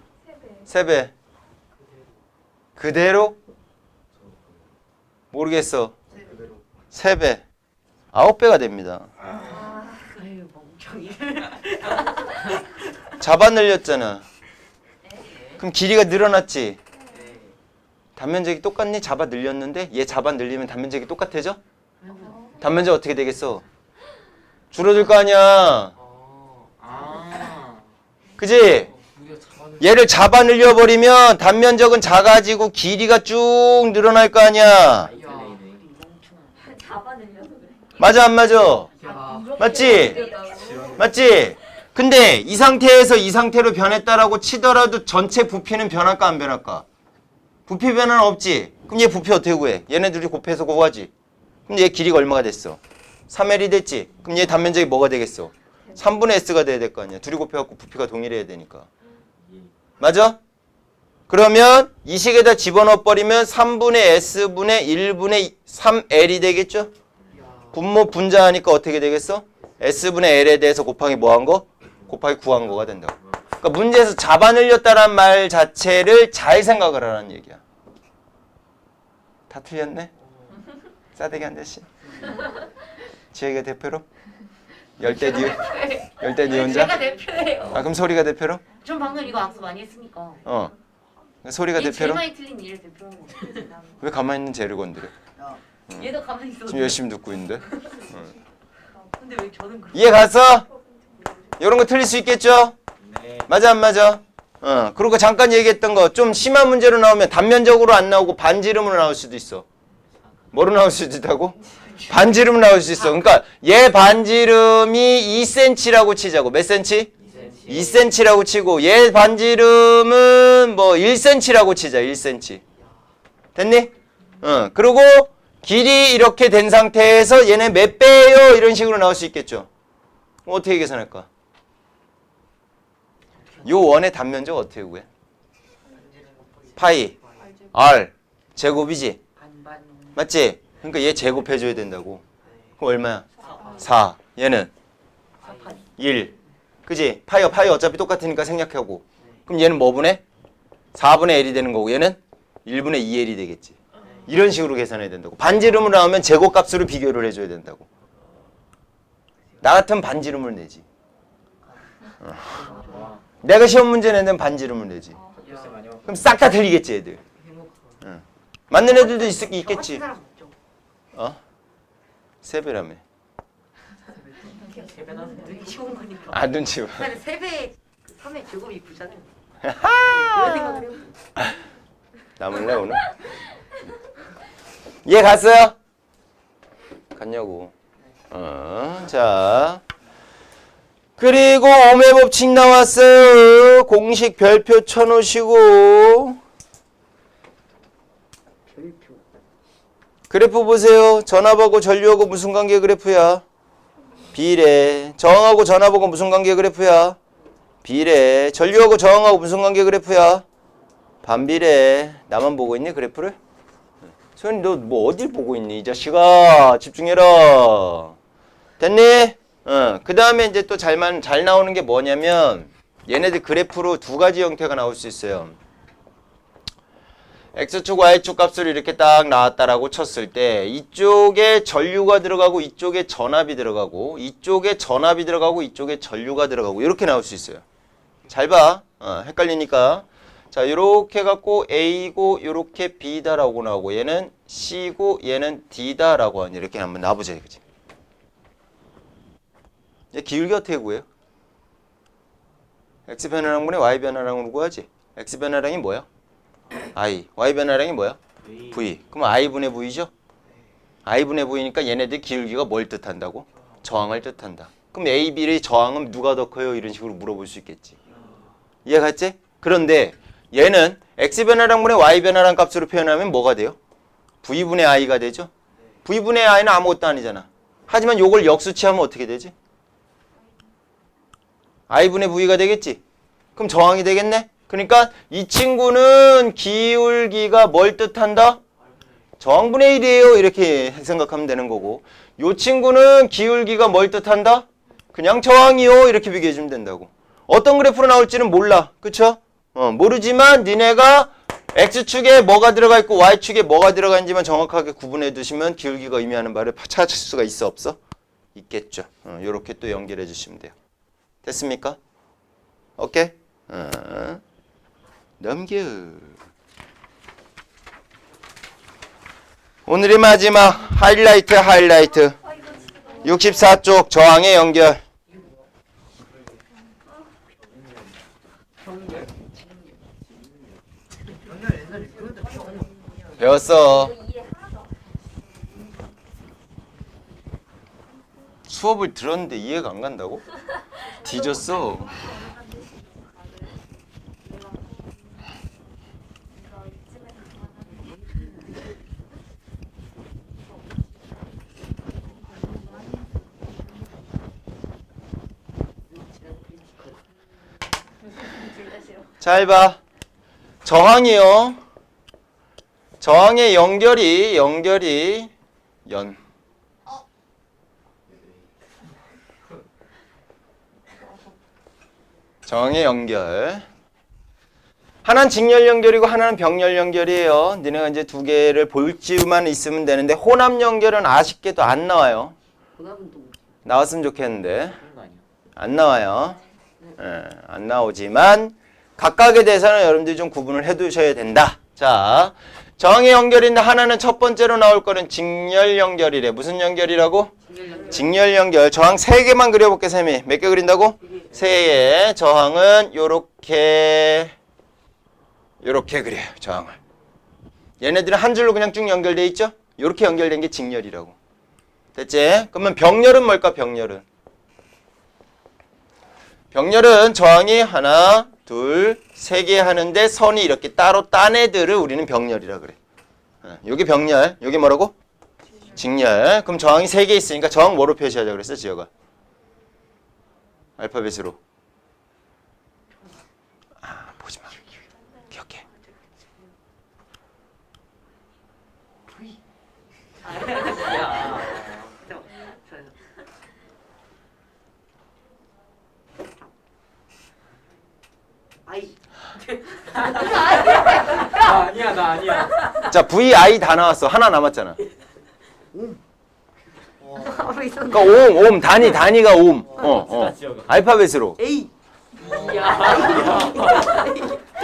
3배. 그대로? 모르겠어. 그대로. 3배. 9배가 됩니다. 아유 멍청이. 잡아 늘렸잖아. 그럼 길이가 늘어났지? 네. 단면적이 똑같니? 잡아 늘렸는데 얘 잡아 늘리면 단면적이 똑같아져? 단면적 어떻게 되겠어? 줄어들 거 아니야. 그지? 얘를 잡아 늘려버리면 단면적은 작아지고 길이가 쭉 늘어날 거 아니야. 잡아내려서 그래. 맞아 안 맞아? 맞지? 맞지? 근데 이 상태에서 이 상태로 변했다라고 치더라도 전체 부피는 변할까 안 변할까? 부피 변화는 없지. 그럼 얘 부피 어떻게 구해? 얘네 둘이 곱해서 구하지. 그럼 얘 길이가 얼마가 됐어? 3L이 됐지. 그럼 얘 단면적이 뭐가 되겠어? 3분의 S가 돼야 될 거 아니야. 둘이 곱해갖고 부피가 동일해야 되니까. 맞아? 그러면 이 식에다 집어넣어 버리면 3분의 S분의 1분의 3L이 되겠죠? 분모 분자하니까 어떻게 되겠어? S분의 L에 대해서 곱하기 뭐 한 거? 곱하기 9한 거가 된다고. 그러니까 문제에서 잡아 늘렸다란 말 자체를 잘 생각을 하라는 얘기야. 다 틀렸네? 싸대기 한 대씩. 지혜가 대표로? 열대 니 혼자? 제가 대표예요. 아 그럼 소리가 대표로? 전 방금 이거 악수 많이 했으니까. 소리가 제일 대표로? 많이 틀린 일을 대표하는 거. 왜 가만히 있는 쟤를 건드려? 얘도 가만히 있어. 지금 열심히 듣고 있는데. 근데 왜 저는 그런? 이해 갔어? 이런 거 틀릴 수 있겠죠? 네. 맞아 안 맞아? 그리고 잠깐 얘기했던 거 좀 심한 문제로 나오면 단면적으로 안 나오고 반지름으로 나올 수도 있어. 뭐로 나올 수도 있다고? 반지름 나올 수 있어. 그러니까 얘 반지름이 2cm라고 치자고. 몇 cm? 2cm라고 치고 얘 반지름은 뭐 1cm라고 치자. 1cm. 됐니? 그리고 길이 이렇게 된 상태에서 얘네 몇 배예요? 이런 식으로 나올 수 있겠죠. 어떻게 계산할까? 요 원의 단면적 어떻게 구해? 파이 R 제곱이지? 맞지? 그러니까 얘 제곱해줘야 된다고. 그럼 얼마야? 4. 얘는 1. 그지? 파이 어차피 똑같으니까 생략하고. 그럼 얘는 뭐 분의? 4분의 L이 되는 거고 얘는 1분의 2L이 되겠지. 이런 식으로 계산해야 된다고. 반지름으로 나오면 제곱값으로 비교를 해줘야 된다고. 나 같으면 반지름을 내지. 내가 시험 문제 내는 반지름을 내지. 그럼 싹 다 틀리겠지 애들. 맞는 애들도 있겠지. 세 배라며. 되게 쉬운 거니까. 아 눈치 봐. 근데 3배 3의 제곱이 9잖아요. 그런 생각을 해요. 남을래 오늘? 얘 갔어요? 갔냐고. 자. 그리고 오매 법칙 나왔어요. 공식 별표 쳐놓으시고. 그래프 보세요. 전압하고 전류하고 무슨 관계 그래프야? 비례. 저항하고 전압하고 무슨 관계 그래프야? 비례. 전류하고 저항하고 무슨 관계 그래프야? 반비례. 나만 보고 있니 그래프를? 소연이 너 뭐 어딜 보고 있니 이 자식아. 집중해라. 됐니? 그 다음에 이제 또 잘 나오는 게 뭐냐면 얘네들 그래프로 두 가지 형태가 나올 수 있어요. X축, Y축 값을 이렇게 딱 나왔다라고 쳤을 때 이쪽에 전류가 들어가고 이쪽에 전압이 들어가고 이쪽에 전압이 들어가고 이쪽에 전류가 들어가고 이렇게 나올 수 있어요. 잘 봐. 헷갈리니까. 자, 요렇게 갖고 A고 요렇게 B다라고 나오고 얘는 C고 얘는 D다라고 하니 이렇게 한번 놔보자 이거지. 얘 기울기 어떻게 구해요? X 변화량분의 Y 변화량으로 구하지. X 변화량이 뭐야? I. Y 변화량이 뭐야? V. 그럼 I분의 V죠? I분의 V니까 얘네들 기울기가 뭘 뜻한다고? 저항을 뜻한다. 그럼 A, B의 저항은 누가 더 커요? 이런 식으로 물어볼 수 있겠지. 이해갔지? 그런데 얘는 X 변화량분의 Y 변화량 값으로 표현하면 뭐가 돼요? V분의 I가 되죠? V분의 I는 아무것도 아니잖아. 하지만 요걸 역수치하면 어떻게 되지? I분의 V가 되겠지? 그럼 저항이 되겠네? 그러니까 이 친구는 기울기가 뭘 뜻한다? 저항분의 1이에요. 이렇게 생각하면 되는 거고 이 친구는 기울기가 뭘 뜻한다? 그냥 저항이요. 이렇게 비교해주면 된다고. 어떤 그래프로 나올지는 몰라. 그쵸? 모르지만 니네가 X축에 뭐가 들어가 있고 Y축에 뭐가 들어가 있는지만 정확하게 구분해 두시면 기울기가 의미하는 바를 찾을 수가 있어 없어? 있겠죠. 이렇게 또 연결해 주시면 돼요. 됐습니까? 오케이? 넘겨. 오늘의 마지막 하이라이트 64쪽 저항의 연결. 배웠어. 수업을 들었는데 이해가 안 간다고? 뒤졌어. 잘 봐. 저항이요. 저항의 연결이 연. 저항의 연결. 하나는 직렬 연결이고 하나는 병렬 연결이에요. 니네가 이제 두 개를 볼 줄만 있으면 되는데 혼합 연결은 아쉽게도 안 나와요. 보답은 또 뭐지? 나왔으면 좋겠는데 그런 거 아니야? 안 나와요. 예, 안 나오지만 각각에 대해서는 여러분들이 좀 구분을 해두셔야 된다. 자, 저항의 연결인데 하나는 첫 번째로 나올 거는 직렬 연결이래. 무슨 연결이라고? 직렬 연결. 저항 3개만 그려볼게, 쌤이. 몇 개 그린다고? 3개. 저항은 요렇게 그려요, 저항을. 얘네들은 한 줄로 그냥 쭉 연결돼 있죠? 요렇게 연결된 게 직렬이라고. 됐지? 그러면 병렬은 뭘까, 병렬은? 병렬은 저항이 하나, 둘, 3개 하는데 선이 이렇게 따로 딴 애들을 우리는 병렬이라 그래. 여기 병렬, 여기 뭐라고? 직렬. 그럼 저항이 3개 있으니까 저항 뭐로 표시하자 그랬어, 지혁아? 알파벳으로. 보지 마. 기억해. 야. 아이. 나 아니야, 나 아니야. 자, VI 다 나왔어. 하나 남았잖아. 그러니까 옴, 단위가 옴. 알파벳으로. A.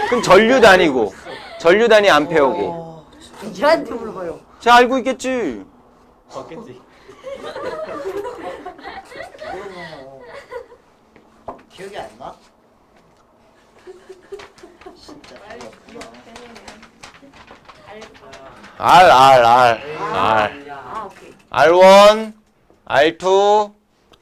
그럼 전류 단위고. 전류 단위 안 배우고. 이제한테 물어봐요. 자, 알고 있겠지. 봤겠지. 기억이 안 나? 진짜 R. 아, 오케이. R1, R2,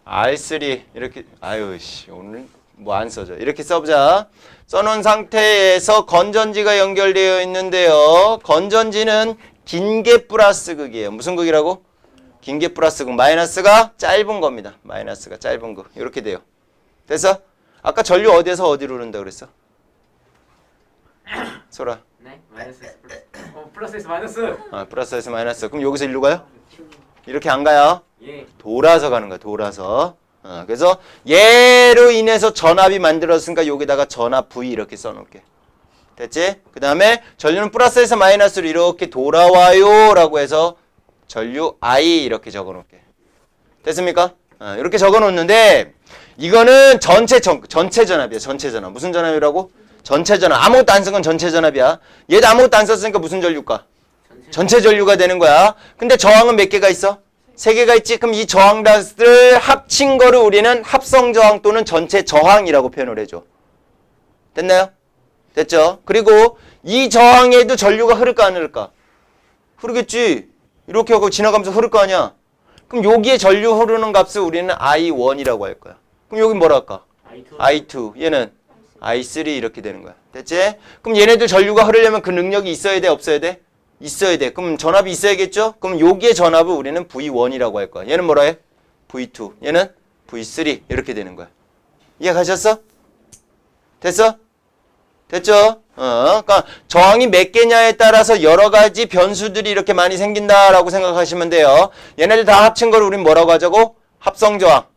R3 이렇게 아유 씨 오늘 뭐 안 써져. 이렇게 써보자. 써놓은 상태에서 건전지가 연결되어 있는데요. 건전지는 긴계 플러스 극이에요. 무슨 극이라고? 긴계 플러스 극. 마이너스가 짧은 겁니다. 마이너스가 짧은 극. 이렇게 돼요. 됐어? 아까 전류 어디에서 어디로 흐른다 그랬어? 소라. 네? 마이너스 플러스. 플러스에서 마이너스. 플러스에서 마이너스. 그럼 여기서 일로 가요? 이렇게 안 가요? 예. 돌아서 가는 거야. 돌아서. 그래서 얘로 인해서 전압이 만들었으니까 여기다가 전압 V 이렇게 써놓을게. 됐지? 그 다음에 전류는 플러스에서 마이너스로 이렇게 돌아와요 라고 해서 전류 I 이렇게 적어놓을게. 됐습니까? 이렇게 적어놓는데 이거는 전체 전압이야. 전체 전압. 무슨 전압이라고? 전체 전압. 아무것도 안 쓴 건 전체 전압이야. 얘도 아무것도 안 썼으니까 무슨 전류가? 전체 전류가 되는 거야. 근데 저항은 몇 개가 있어? 3개가 있지? 그럼 이 저항들을 합친 거를 우리는 합성 저항 또는 전체 저항이라고 표현을 해줘. 됐나요? 됐죠? 그리고 이 저항에도 전류가 흐를까 안 흐를까? 흐르겠지. 이렇게 하고 지나가면서 흐를 거 아니야. 그럼 여기에 전류 흐르는 값을 우리는 I1이라고 할 거야. 그럼 여기 뭐라 할까? I2. 얘는 I3 이렇게 되는 거야. 됐지? 그럼 얘네들 전류가 흐르려면 그 능력이 있어야 돼? 없어야 돼? 있어야 돼. 그럼 전압이 있어야겠죠? 그럼 여기에 전압을 우리는 V1이라고 할 거야. 얘는 뭐라 해? V2. 얘는 V3 이렇게 되는 거야. 이해 가셨어? 됐어? 됐죠? 그러니까 저항이 몇 개냐에 따라서 여러 가지 변수들이 이렇게 많이 생긴다라고 생각하시면 돼요. 얘네들 다 합친 걸 우린 뭐라고 하자고? 합성 저항.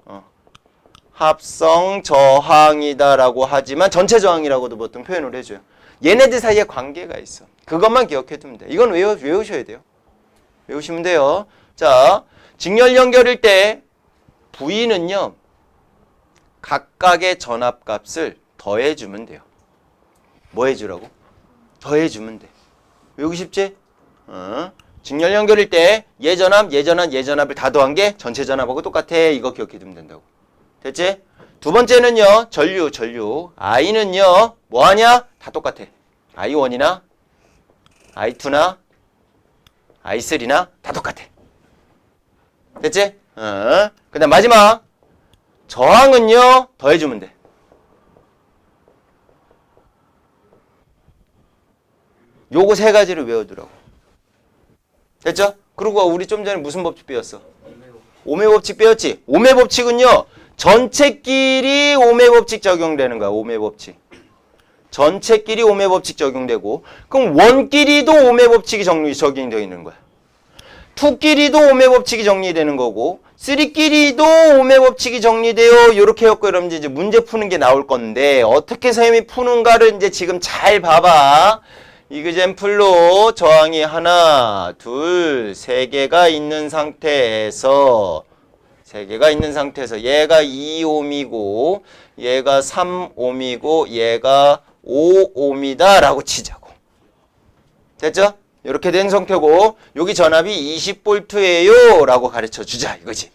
합성 저항이다라고 하지만 전체 저항이라고도 보통 표현을 해줘요. 얘네들 사이에 관계가 있어. 그것만 기억해 두면 돼. 이건 외우셔야 돼요. 외우시면 돼요. 자, 직렬 연결일 때 V는요. 각각의 전압값을 더해주면 돼요. 뭐 해주라고? 더해주면 돼. 외우기 쉽지? 직렬 연결일 때 얘전압을 다 더한 게 전체 전압하고 똑같아. 이거 기억해 두면 된다고. 됐지? 두 번째는요. 전류. I는요. 뭐하냐? 다 똑같아. I1이나 I2나 I3나 다 똑같아. 됐지? 그 다음 마지막 저항은요. 더해주면 돼. 요거 3가지를 외워두라고. 됐죠? 그리고 우리 좀 전에 무슨 법칙 배웠어? 오메 법칙 배웠지? 오메 법칙은요. 전체끼리 오메 법칙 적용되는 거야. 오메 법칙. 전체끼리 오매 법칙 적용되고 그럼 원끼리도 오매 법칙이 적용되어 있는 거야. 2끼리도 오매 법칙이 정리되는 거고 3끼리도 오매 법칙이 정리돼요. 이렇게 해갖고 여러분들 이제 문제 푸는 게 나올 건데 어떻게 선생님이 푸는가를 이제 지금 잘 봐봐. 이그젠플로 저항이 하나, 둘, 세 개가 있는 상태에서 얘가 2옴이고 얘가 3옴이고 얘가 5옴이다 라고 치자고. 됐죠? 이렇게 된 상태고 여기 전압이 20V예요 라고 가르쳐 주자 이거지.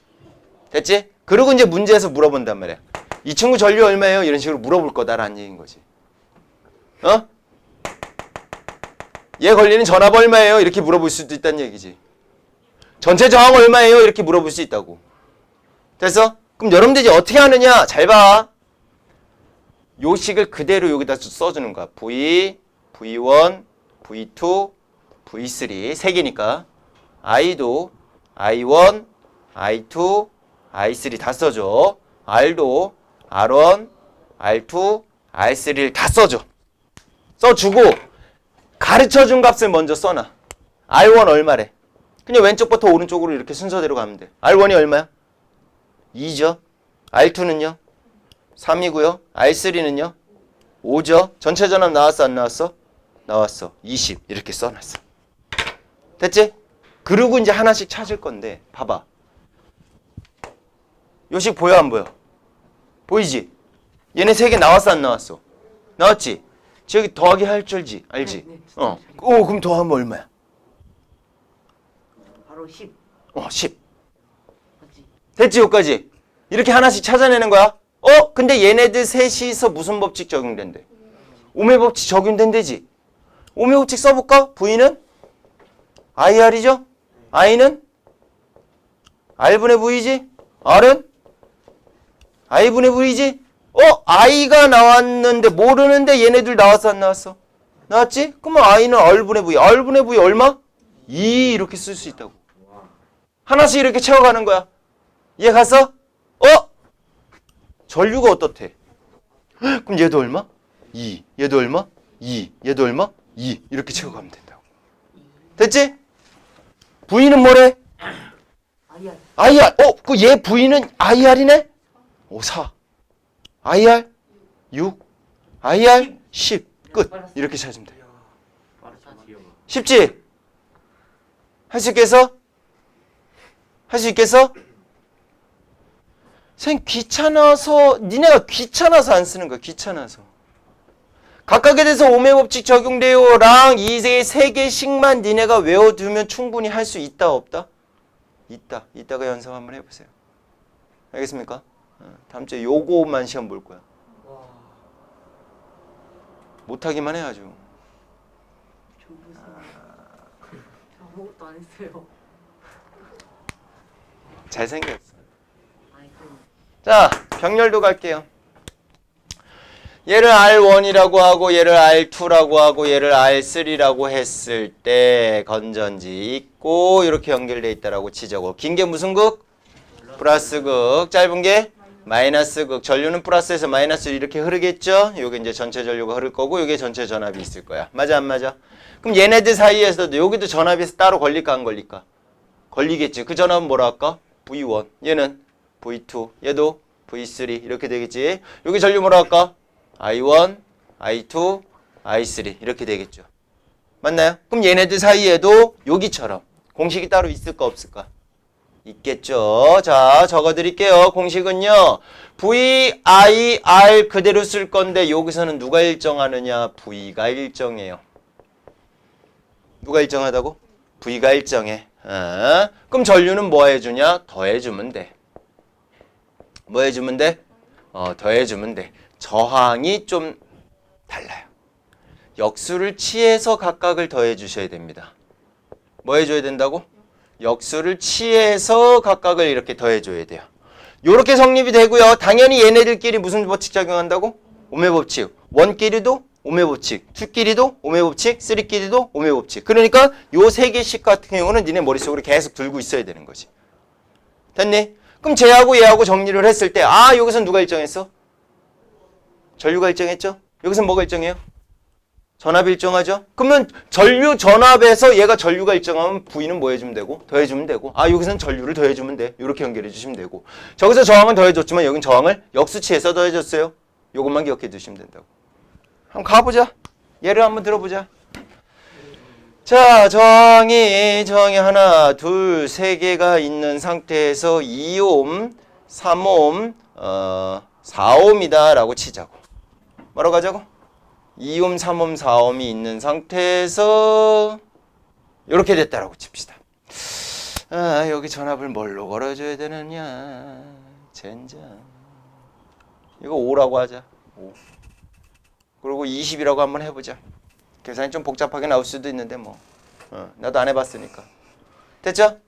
됐지? 그리고 이제 문제에서 물어본단 말이야. 이 친구 전류 얼마예요? 이런 식으로 물어볼 거다라는 얘기인 거지. 어? 얘 걸리는 전압 얼마예요? 이렇게 물어볼 수도 있다는 얘기지. 전체 저항 얼마예요? 이렇게 물어볼 수 있다고. 됐어? 그럼 여러분들 이제 어떻게 하느냐? 잘 봐. 요 식을 그대로 여기다 써주는 거야. V, V1, V2, V3 세 개니까 I도 I1, I2, I3 다 써줘. R도 R1, R2, R3를 다 써줘. 써주고 가르쳐준 값을 먼저 써놔. R1 얼마래? 그냥 왼쪽부터 오른쪽으로 이렇게 순서대로 가면 돼. R1이 얼마야? 2죠. R2는요? 3이고요. R3는요? 5죠. 전체 전압 나왔어 안 나왔어? 나왔어. 20 이렇게 써놨어. 됐지? 그리고 이제 하나씩 찾을 건데 봐봐. 요식 보여 안 보여? 보이지? 얘네 세 개 나왔어 안 나왔어? 나왔지? 저기 더하기 할 줄지 알지? 네, 그럼 더하면 얼마야? 바로 10. 10. 맞지? 됐지 여기까지? 이렇게 하나씩 찾아내는 거야. 근데 얘네들 셋이서 무슨 법칙 적용된대? 오매 법칙 적용된대지? 오매 법칙 써볼까? V는? IR이죠? I는? R분의 V지? R은? I분의 V지? I가 나왔는데 모르는데 얘네들 나왔어 안 나왔어? 나왔지? 그러면 I는 R분의 V. R분의 V 얼마? 2 이렇게 쓸 수 있다고. 하나씩 이렇게 채워가는 거야. 이해 갔어? 전류가 어떻대? 그럼 얘도 얼마? 2. 얘도 얼마? 2. 얘도 얼마? 2. 이렇게 채워가면 된다고. 됐지? V는 뭐래? IR. IR. 그 얘 V는 IR이네? 4. IR 6. IR 10. 끝. 이렇게 찾으면 돼. 쉽지? 할 수 있겠어? 할 수 있겠어? 선생님 귀찮아서 니네가 귀찮아서 안 쓰는 거야. 귀찮아서. 각각에 대해서 오매 법칙 적용돼요랑 이 세 개씩만 니네가 외워두면 충분히 할 수 있다 없다? 있다. 이따가 연습 한번 해보세요. 알겠습니까? 다음 주에 요거만 시험 볼 거야. 못하기만 해야죠. 저 무슨 아무것도 안 했어요. 잘생겼어. 아이 그럼 자, 병렬도 갈게요. 얘를 R1이라고 하고 얘를 R2라고 하고 얘를 R3라고 했을 때 건전지 있고 이렇게 연결돼 있다라고 치자고. 긴 게 무슨 극? 플러스 극. 짧은 게 마이너스 극. 전류는 플러스에서 마이너스로 이렇게 흐르겠죠? 요게 이제 전체 전류가 흐를 거고 요게 전체 전압이 있을 거야. 맞아 안 맞아? 그럼 얘네들 사이에서도 여기도 전압이 따로 걸릴까 안 걸릴까? 걸리겠지. 그 전압은 뭐라 할까? V1. 얘는 V2. 얘도 V3. 이렇게 되겠지. 여기 전류 뭐라 할까? I1, I2, I3 이렇게 되겠죠. 맞나요? 그럼 얘네들 사이에도 여기처럼 공식이 따로 있을까 없을까? 있겠죠. 자, 적어드릴게요. 공식은요. V, I, R 그대로 쓸 건데 여기서는 누가 일정하느냐? V가 일정해요. 누가 일정하다고? V가 일정해. 그럼 전류는 뭐 해주냐? 더해주면 돼. 뭐 해주면 돼? 더해주면 돼. 저항이 좀 달라요. 역수를 취해서 각각을 더해 주셔야 됩니다. 뭐 해줘야 된다고? 역수를 취해서 각각을 이렇게 더해 줘야 돼요. 요렇게 성립이 되고요. 당연히 얘네들끼리 무슨 법칙 적용한다고? 오매 법칙. 원끼리도 오매 법칙. 투끼리도 오매 법칙. 쓰리끼리도 오매 법칙. 그러니까 요 세 개씩 같은 경우는 니네 머릿속으로 계속 들고 있어야 되는 거지. 됐니? 그럼 쟤하고 얘하고 정리를 했을 때 여기선 누가 일정했어? 전류가 일정했죠? 여기선 뭐가 일정해요? 전압이 일정하죠? 그러면 전류 전압에서 얘가 전류가 일정하면 V는 뭐 해주면 되고? 더해주면 되고. 아, 여기서는 전류를 더해주면 돼. 이렇게 연결해 주시면 되고. 저기서 저항은 더해줬지만 여긴 저항을 역수치해서 더해줬어요. 요것만 기억해 두시면 된다고. 한번 가보자. 예를 한번 들어보자. 자, 저항이 하나, 둘, 세 개가 있는 상태에서 2옴, 3옴, 4옴이다 라고 치자고. 뭐라고 하자고? 2옴, 3옴, 4옴이 있는 상태에서 이렇게 됐다라고 칩시다. 아, 여기 전압을 뭘로 걸어줘야 되느냐. 젠장. 이거 5라고 하자. 5. 그리고 20이라고 한번 해보자. 계산이 좀 복잡하게 나올 수도 있는데 뭐. 나도 안 해봤으니까. 됐죠?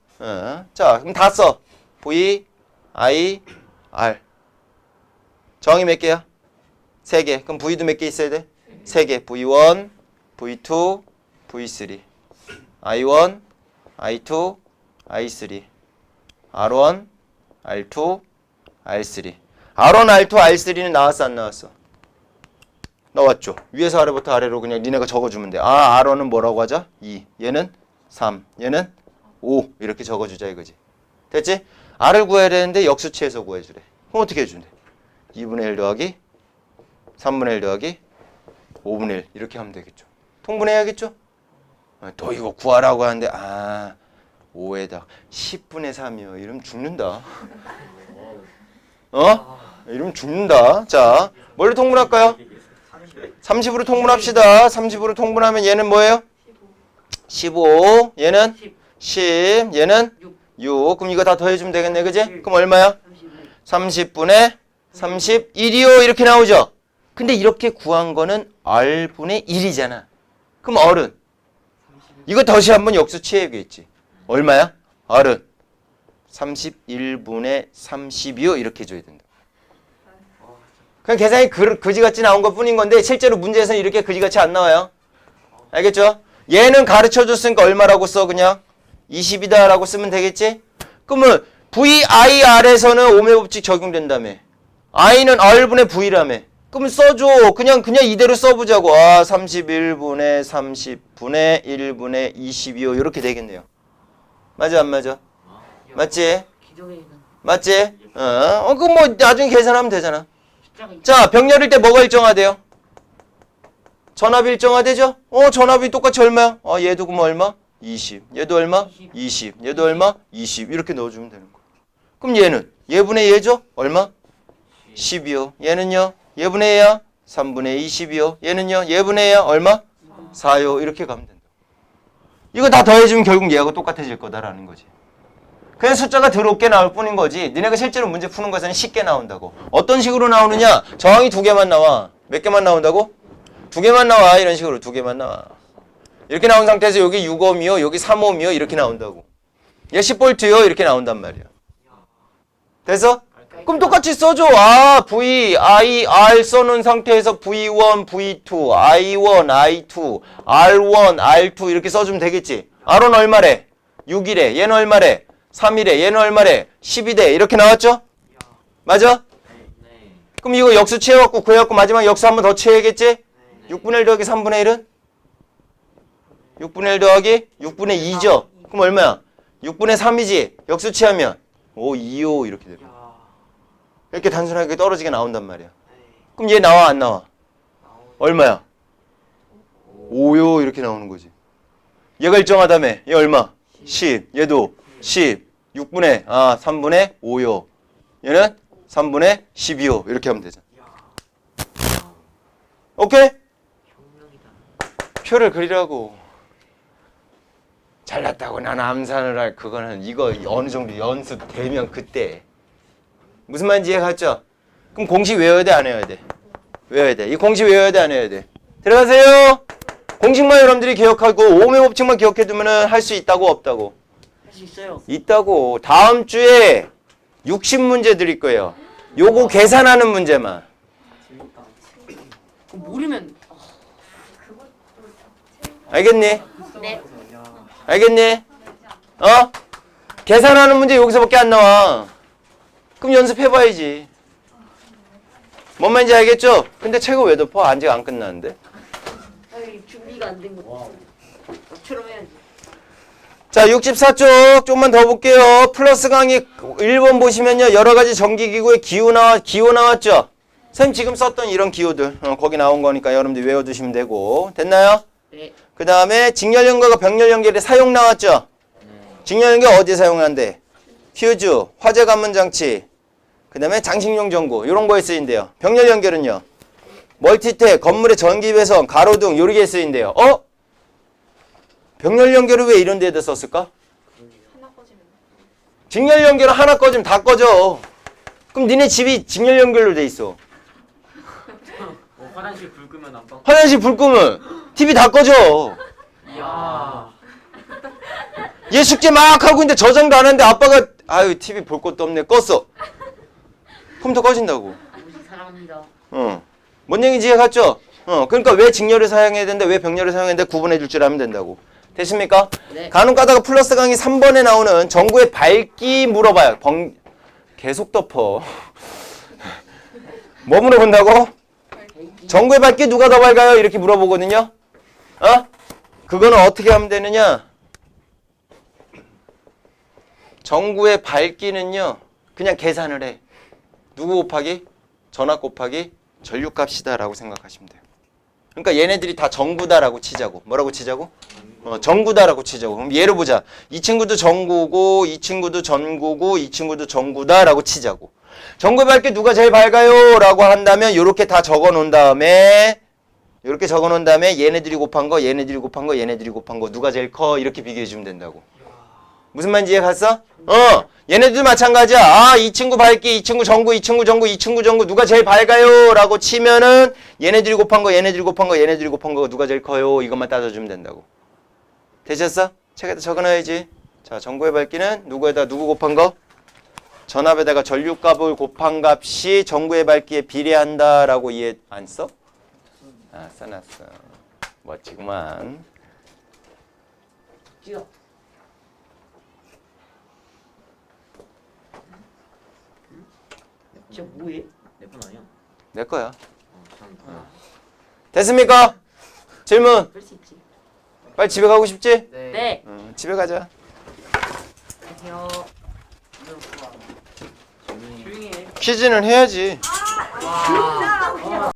자, 그럼 다 써. V, I, R. 저항이 몇 개야? 3개. 그럼 V도 몇 개 있어야 돼? 3개. V1, V2, V3. I1, I2, I3. R1, R2, R3. R1, R2, R3는 나왔어 안 나왔어? 나왔죠. 위에서 아래부터 아래로 그냥 니네가 적어주면 돼. 아, R1은 뭐라고 하자? 2. 얘는 3. 얘는 5. 이렇게 적어주자 이거지. 됐지? R을 구해야 되는데 역수치해서 구해주래. 그럼 어떻게 해준대? 2분의 1 더하기 3분의 1 더하기 5분의 1 이렇게 하면 되겠죠. 통분해야겠죠? 또 이거 구하라고 하는데 5에다 10분의 3이요. 이러면 죽는다. 이러면 죽는다. 자, 뭘로 통분할까요? 30으로 통분합시다. 30으로 통분하면 얘는 뭐예요? 15. 얘는 10. 얘는 6. 그럼 이거 다 더해주면 되겠네. 그지? 그럼 얼마야? 30분의 31이요. 이렇게 나오죠? 근데 이렇게 구한 거는 R분의 1이잖아. 그럼 R은? 이거 다시 한번 역수치해야겠지. 얼마야? R은? 31분의 30이요. 이렇게 해줘야 된다. 그냥 계산이 그지같이 나온 것 뿐인 건데 실제로 문제에서는 이렇게 그지같이 안 나와요. 알겠죠? 얘는 가르쳐줬으니까 얼마라고 써 그냥? 20이다 라고 쓰면 되겠지? 그러면 VIR에서는 오음의 법칙 적용된다며. I는 R분의 V라며. 그러면 써줘. 그냥 이대로 써보자고. 31분의 30분의 1분의 22요. 이렇게 되겠네요. 맞아 안 맞아? 맞지? 맞지? 그럼 뭐 나중에 계산하면 되잖아. 자, 병렬일 때 뭐가 일정하대요? 전압이 일정하대죠? 전압이 똑같이 얼마야? 얘도 그럼 얼마? 20. 얘도 얼마? 20. 얘도 얼마? 20. 이렇게 넣어주면 되는 거야. 그럼 얘는? 얘분의 얘죠? 얼마? 10이요. 얘는요? 얘분의 얘야? 3분의 20이요. 얘는요? 얘분의 얘야? 얼마? 4요. 이렇게 가면 된다. 이거 다 더해주면 결국 얘하고 똑같아질 거다라는 거지. 그냥 숫자가 더럽게 나올 뿐인 거지. 니네가 실제로 문제 푸는 것은 쉽게 나온다고. 어떤 식으로 나오느냐? 저항이 2개만 나와. 몇 개만 나온다고? 2개만 나와. 이런 식으로 2개만 나와. 이렇게 나온 상태에서 여기 6옴이요. 여기 3옴이요. 이렇게 나온다고. 얘 10V요. 이렇게 나온단 말이야. 됐어? 그럼 똑같이 써줘. V, I, R 써놓은 상태에서 V1, V2, I1, I2, R1, R2 이렇게 써주면 되겠지. R1 얼마래? 6이래. 얘는 얼마래? 3이래. 얘는 얼마래? 12대. 이렇게 나왔죠? 맞아? 그럼 이거 역수 채워갖고 구해갖고 마지막 역수 한 번 더 채워야겠지? 6분의 1 더하기 3분의 1은? 6분의 1 더하기 6분의 2죠? 그럼 얼마야? 6분의 3이지? 역수 채하면 5, 2요 이렇게 되고 이렇게 단순하게 떨어지게 나온단 말이야. 그럼 얘 나와 안 나와? 얼마야? 5요 이렇게 나오는 거지. 얘가 일정하다며. 얘 얼마? 10. 얘도 10. 6분의 3분의 5요. 얘는 3분의 12요. 이렇게 하면 되잖아. 오케이? 표를 그리라고. 잘났다고 난 암산을 할 그거는 이거 어느 정도 연습되면 그때. 무슨 말인지 이해갔죠? 그럼 공식 외워야 돼 안 외워야 돼? 외워야 돼. 이 공식 외워야 돼 안 외워야 돼? 들어가세요. 공식만 여러분들이 기억하고 오음의 법칙만 기억해두면 할 수 있다고 없다고? 할 수 있어요. 있다고. 다음 주에 60문제 드릴 거예요. 요거 계산하는 문제만. 모르면 알겠니? 네. 알겠니? 계산하는 문제 여기서밖에 안 나와. 그럼 연습해봐야지. 뭔 말인지 알겠죠? 근데 책을 왜 덮어? 아직 안 끝났는데. 정리가 안 된 거. 와우. 나처럼 해야지. 자, 64쪽 좀만 더 볼게요. 플러스 강의 1번 보시면요. 여러 가지 전기기구의 기호 나왔죠? 선생님 지금 썼던 이런 기호들. 거기 나온 거니까 여러분들 외워두시면 되고. 됐나요? 네. 그 다음에 직렬연결과 병렬연결의 사용 나왔죠? 직렬연결 어디에 사용한대? 퓨즈, 화재 감문 장치, 그 다음에 장식용 전구 이런 거에 쓰인대요. 병렬연결은요? 멀티탭, 건물의 전기 배선, 가로등 요리기에 쓰인대요. 병렬연결을 왜 이런 데다 썼을까? 하나 꺼지면. 직렬연결은 하나 꺼지면 다 꺼져. 그럼 니네 집이 직렬연결로 돼 있어. 화장실 불 끄면 안 빵. 화장실 불 끄면 TV 다 꺼져. 이야. 얘 숙제 막 하고 있는데 저장도 안 하는데 아빠가 아유 TV 볼 것도 없네 껐어. 컴퓨터 꺼진다고. 무시 사랑합니다. 뭔 얘기인지 이해갔죠? 그러니까 왜 직렬을 사용해야 된다, 왜 병렬을 사용해야 된다 구분해 줄 줄 알면 된다고. 됐습니까? 네. 간혹 가다가 플러스 강의 3번에 나오는 전구의 밝기 물어봐요. 계속 덮어. 뭐 물어본다고? 전구의 밝기 누가 더 밝아요? 이렇게 물어보거든요. 그거는 어떻게 하면 되느냐? 전구의 밝기는요. 그냥 계산을 해. 누구 곱하기? 전압 곱하기 전류값이다 라고 생각하시면 돼요. 그러니까 얘네들이 다 전구다라고 치자고. 뭐라고 치자고? 전구다라고 치자고. 그럼 얘를 보자. 이 친구도 전구고 이 친구도 전구고 이 친구도 전구다라고 치자고. 전구의 밝기 누가 제일 밝아요? 라고 한다면 이렇게 다 적어놓은 다음에 이렇게 적어놓은 다음에 얘네들이 곱한 거 얘네들이 곱한 거 얘네들이 곱한 거 누가 제일 커? 이렇게 비교해주면 된다고. 무슨 말인지 이해 갔어? 얘네들 마찬가지야. 이 친구 밝기, 이 친구 전구, 이 친구 전구, 이 친구 전구 누가 제일 밝아요? 라고 치면은 얘네들이 곱한 거, 얘네들이 곱한 거, 얘네들이 곱한 거 누가 제일 커요? 이것만 따져주면 된다고. 되셨어? 책에다 적어놔야지. 자, 전구의 밝기는 누구에다 누구 곱한 거? 전압에다가 전류값을 곱한 값이 전구의 밝기에 비례한다 라고 이해 안 써? 써놨어. 멋지구만. 찌어. 진짜 뭐해? 내 폰 아니야? 내 거야. 참. 됐습니까? 질문. 그럴 수 있지. 빨리 집에 가고 싶지? 네. 집에 가자. 안녕. 조용히 해. 퀴즈는 해야지. 와.